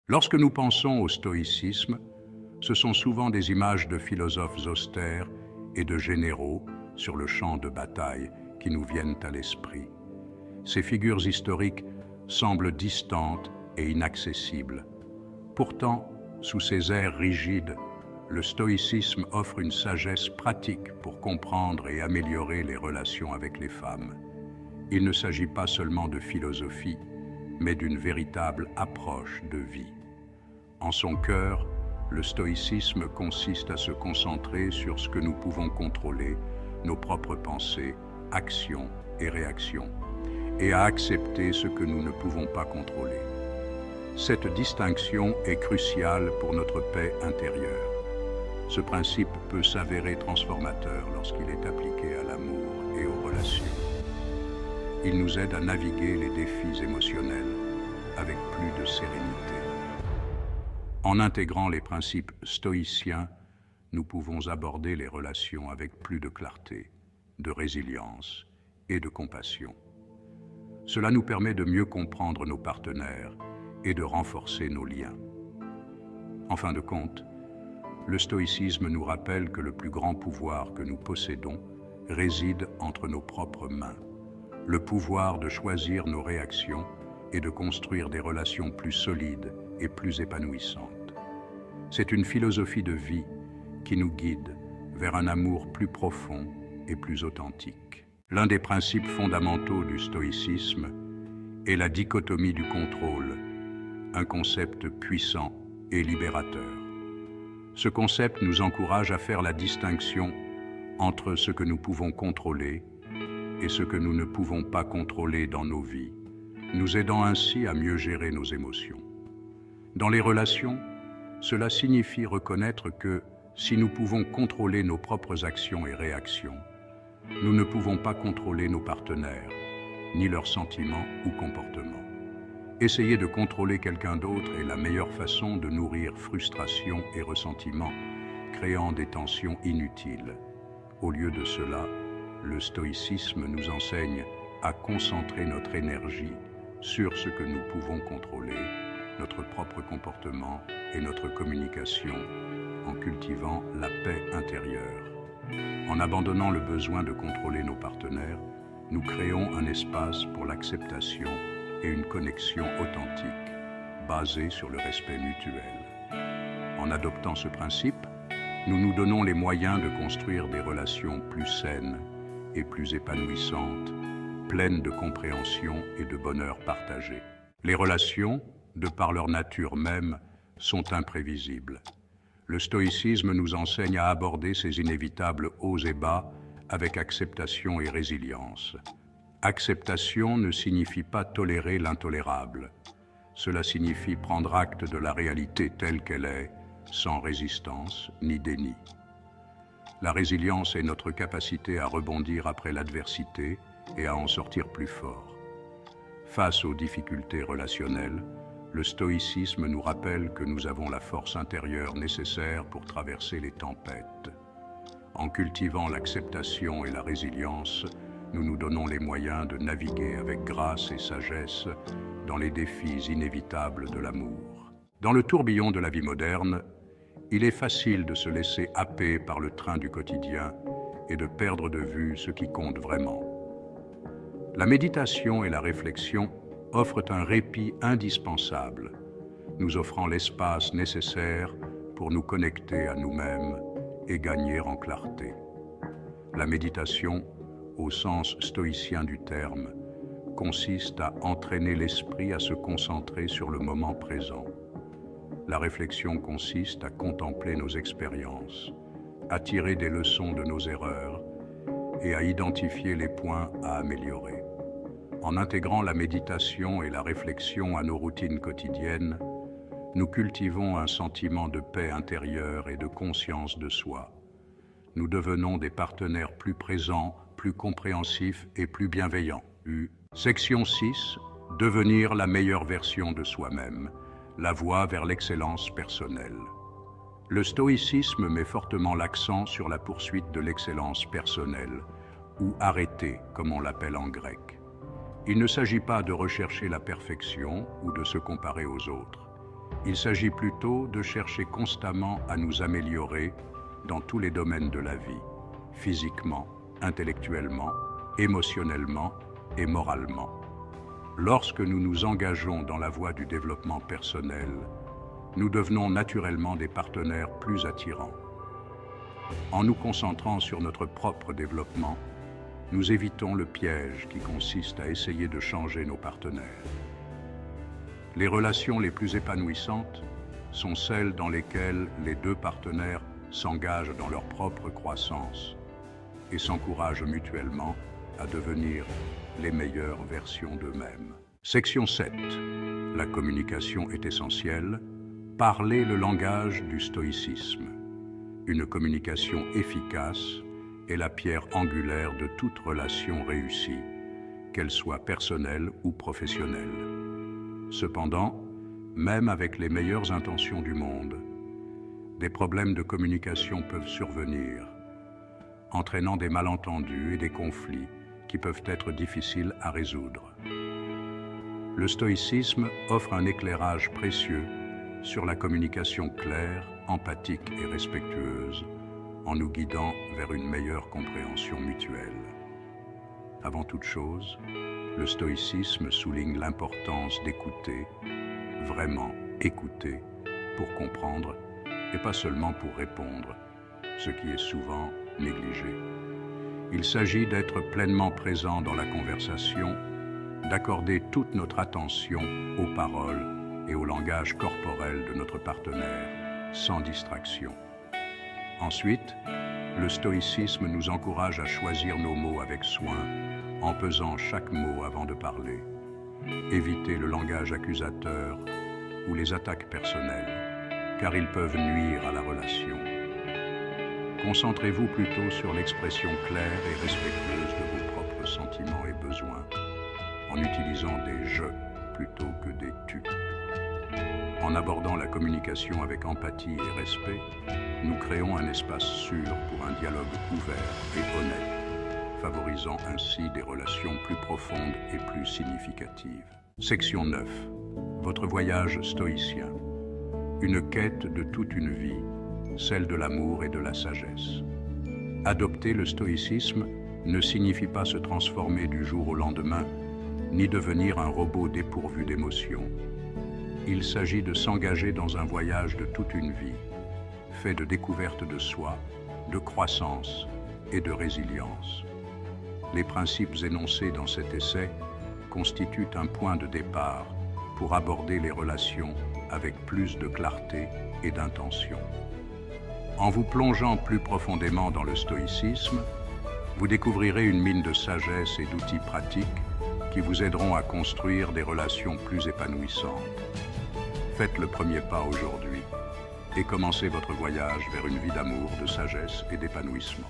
Lorsque nous pensons au stoïcisme, ce sont souvent des images de philosophes austères et de généraux sur le champ de bataille qui nous viennent à l'esprit. Ces figures historiques semblent distantes et inaccessibles. Pourtant, sous ces airs rigides, le stoïcisme offre une sagesse pratique pour comprendre et améliorer les relations avec les femmes. Il ne s'agit pas seulement de philosophie, mais d'une véritable approche de vie. En son cœur, le stoïcisme consiste à se concentrer sur ce que nous pouvons contrôler, nos propres pensées, actions et réactions, et à accepter ce que nous ne pouvons pas contrôler. Cette distinction est cruciale pour notre paix intérieure. Ce principe peut s'avérer transformateur lorsqu'il est appliqué à l'amour et aux relations. Il nous aide à naviguer les défis émotionnels avec plus de sérénité. En intégrant les principes stoïciens, nous pouvons aborder les relations avec plus de clarté, de résilience et de compassion. Cela nous permet de mieux comprendre nos partenaires et de renforcer nos liens. En fin de compte, le stoïcisme nous rappelle que le plus grand pouvoir que nous possédons réside entre nos propres mains. Le pouvoir de choisir nos réactions et de construire des relations plus solides et plus épanouissantes. C'est une philosophie de vie qui nous guide vers un amour plus profond et plus authentique. L'un des principes fondamentaux du stoïcisme est la dichotomie du contrôle, un concept puissant et libérateur. Ce concept nous encourage à faire la distinction entre ce que nous pouvons contrôler et ce que nous ne pouvons pas contrôler dans nos vies, nous aidant ainsi à mieux gérer nos émotions. Dans les relations, cela signifie reconnaître que si nous pouvons contrôler nos propres actions et réactions, nous ne pouvons pas contrôler nos partenaires, ni leurs sentiments ou comportements. Essayer de contrôler quelqu'un d'autre est la meilleure façon de nourrir frustration et ressentiment, créant des tensions inutiles. Au lieu de cela, le stoïcisme nous enseigne à concentrer notre énergie sur ce que nous pouvons contrôler, notre propre comportement et notre communication, en cultivant la paix intérieure. En abandonnant le besoin de contrôler nos partenaires, nous créons un espace pour l'acceptation et une connexion authentique, basée sur le respect mutuel. En adoptant ce principe, nous nous donnons les moyens de construire des relations plus saines et plus épanouissantes, pleines de compréhension et de bonheur partagé. Les relations, de par leur nature même, sont imprévisibles. Le stoïcisme nous enseigne à aborder ces inévitables hauts et bas avec acceptation et résilience. Acceptation ne signifie pas tolérer l'intolérable. Cela signifie prendre acte de la réalité telle qu'elle est, sans résistance ni déni. La résilience est notre capacité à rebondir après l'adversité et à en sortir plus fort. Face aux difficultés relationnelles, le stoïcisme nous rappelle que nous avons la force intérieure nécessaire pour traverser les tempêtes. En cultivant l'acceptation et la résilience, nous nous donnons les moyens de naviguer avec grâce et sagesse dans les défis inévitables de l'amour. Dans le tourbillon de la vie moderne, il est facile de se laisser happer par le train du quotidien et de perdre de vue ce qui compte vraiment. La méditation et la réflexion offrent un répit indispensable, nous offrant l'espace nécessaire pour nous connecter à nous-mêmes et gagner en clarté. La méditation, au sens stoïcien du terme, consiste à entraîner l'esprit à se concentrer sur le moment présent. La réflexion consiste à contempler nos expériences, à tirer des leçons de nos erreurs et à identifier les points à améliorer. En intégrant la méditation et la réflexion à nos routines quotidiennes, nous cultivons un sentiment de paix intérieure et de conscience de soi. Nous devenons des partenaires plus présents, plus compréhensifs et plus bienveillants. Section 6. Devenir la meilleure version de soi-même. La voie vers l'excellence personnelle. Le stoïcisme met fortement l'accent sur la poursuite de l'excellence personnelle, ou arrêté, comme on l'appelle en grec. Il ne s'agit pas de rechercher la perfection ou de se comparer aux autres. Il s'agit plutôt de chercher constamment à nous améliorer dans tous les domaines de la vie, physiquement, intellectuellement, émotionnellement et moralement. Lorsque nous nous engageons dans la voie du développement personnel, nous devenons naturellement des partenaires plus attirants. En nous concentrant sur notre propre développement, nous évitons le piège qui consiste à essayer de changer nos partenaires. Les relations les plus épanouissantes sont celles dans lesquelles les deux partenaires s'engagent dans leur propre croissance et s'encouragent mutuellement à devenir les meilleures versions d'eux-mêmes. Section 7. La communication est essentielle. Parler le langage du stoïcisme. Une communication efficace est la pierre angulaire de toute relation réussie, qu'elle soit personnelle ou professionnelle. Cependant, même avec les meilleures intentions du monde, des problèmes de communication peuvent survenir, entraînant des malentendus et des conflits qui peuvent être difficiles à résoudre. Le stoïcisme offre un éclairage précieux sur la communication claire, empathique et respectueuse, en nous guidant vers une meilleure compréhension mutuelle. Avant toute chose, le stoïcisme souligne l'importance d'écouter, vraiment écouter, pour comprendre et pas seulement pour répondre, ce qui est souvent négligé. Il s'agit d'être pleinement présent dans la conversation, d'accorder toute notre attention aux paroles et au langage corporel de notre partenaire, sans distraction. Ensuite, le stoïcisme nous encourage à choisir nos mots avec soin, en pesant chaque mot avant de parler. Évitez le langage accusateur ou les attaques personnelles, car ils peuvent nuire à la relation. Concentrez-vous plutôt sur l'expression claire et respectueuse de vos propres sentiments et besoins, en utilisant des « je » plutôt que des « tu ». En abordant la communication avec empathie et respect, nous créons un espace sûr pour un dialogue ouvert et honnête, favorisant ainsi des relations plus profondes et plus significatives. Section 9. Votre voyage stoïcien. Une quête de toute une vie, celle de l'amour et de la sagesse. Adopter le stoïcisme ne signifie pas se transformer du jour au lendemain, ni devenir un robot dépourvu d'émotions. Il s'agit de s'engager dans un voyage de toute une vie, fait de découverte de soi, de croissance et de résilience. Les principes énoncés dans cet essai constituent un point de départ pour aborder les relations avec plus de clarté et d'intention. En vous plongeant plus profondément dans le stoïcisme, vous découvrirez une mine de sagesse et d'outils pratiques qui vous aideront à construire des relations plus épanouissantes. Faites le premier pas aujourd'hui et commencez votre voyage vers une vie d'amour, de sagesse et d'épanouissement.